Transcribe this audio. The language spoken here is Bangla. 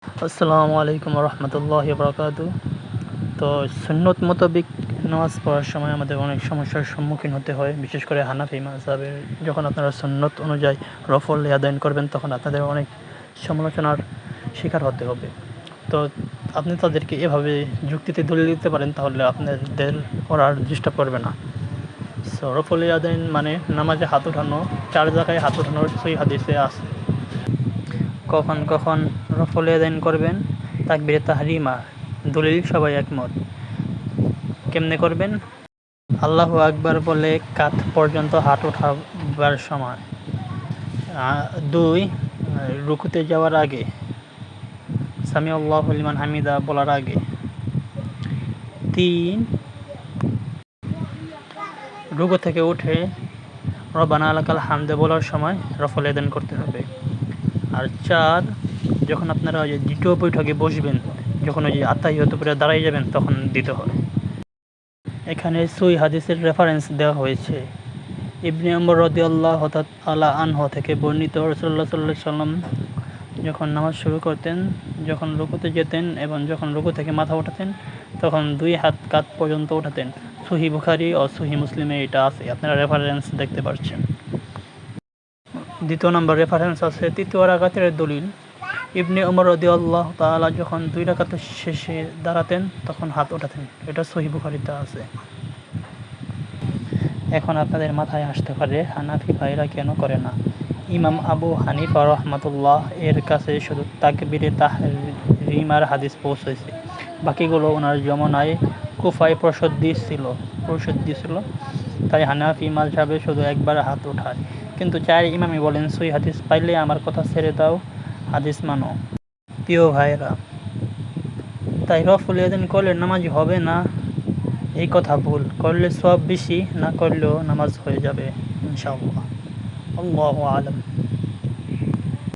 আসসালামু আলাইকুম রহমতুল্লাহি বারাকাতু। তো সুন্নত মোতাবিক নামাজ পড়ার সময় আমাদের অনেক সমস্যার সম্মুখীন হতে হয়, বিশেষ করে হানাফি মাযহাবের। যখন আপনারা সুন্নত অনুযায়ী রফল আদায় করবেন তখন আপনাদের অনেক সমালোচনার শিকার হতে হবে। তো আপনি তাদেরকে এভাবে যুক্তিতে দলিল দিতে পারেন, তাহলে আপনাদের ওরা আর ডিস্টার্ব করবে না। সো রফল আদায় মানে নামাজে হাত উঠানো, 4 জায়গায় হাত উঠানোর সই হাদিসে আছে। কখন কখন রফল আদায় করবেন, তাকবীরে তাহরিমা, দলিল সবাই একমত। কেমনে করবেন? আল্লাহু আকবার বলে কাঁধ পর্যন্ত হাত ওঠাবার সময়। 2, রুকুতে যাওয়ার আগে, সামি আল্লাহু লিমান হামিদা বলার আগে। 3, রুকু থেকে উঠে রব্বানা লাকাল হামদ বলার সময় রফল আদায় করতে হবে। আর 4, যখন আপনারা ওই যে দ্বিতীয় বৈঠকে বসবেন, যখন ওই যে আত্তাহিয়াত পড়ে দাঁড়াই যাবেন, তখন দিতে হয়। এখানে সই হাদিসের রেফারেন্স দেওয়া হয়েছে। ইবনে উমর রাদিয়াল্লাহু তাআলা আনহু থেকে বর্ণিত, রাসূলুল্লাহ সাল্লাল্লাহু আলাইহি ওয়াসাল্লাম যখন নামাজ শুরু করতেন, যখন রুকুতে যেতেন এবং যখন রুকু থেকে মাথা ওঠাতেন, তখন 2 হাত কাঁধ পর্যন্ত ওঠাতেন। সহিহ বুখারী ও সহিহ মুসলিমে এটা আছে, আপনারা রেফারেন্স দেখতে পাচ্ছেন। দ্বিতীয় নম্বর রেফারেন্স আছে তৃতীয় রাকাতের দলিল। ইবনে উমর রাদিয়াল্লাহু তাআলা যখন 2 রাকাতের শেষে দাঁড়াতেন তখন হাত ওঠাতেন, এটা সহিহ বুখারীতে আছে। এখন আপনাদের মাথায় আসতে পারে হানাফি ভাইরা কেন করে না। ইমাম আবু হানিফা রহমাতুল্লাহ এর কাছে শুধু তাকবীরে তাহরিমার হাদিস পৌঁছেছে, বাকিগুলো ওনার জমানায় কুফায় প্রসিদ্ধি ছিল। তাই হানাফি মাযহাবে শুধু একবার হাত ওঠায়। কিন্তু 4 ইমামই বলেন সহিহ হাদিস পাইলে আমার কথা ছেড়ে দাও, হাদিস মানো। প্রিয় ভাইরা, তাই রফল আদায় করলে নামাজ হবে না এই কথা ভুল। করলে সওয়াব বেশি, না করলেও নামাজ হয়ে যাবে ইনশাআল্লাহ। আল্লাহু আ'লাম।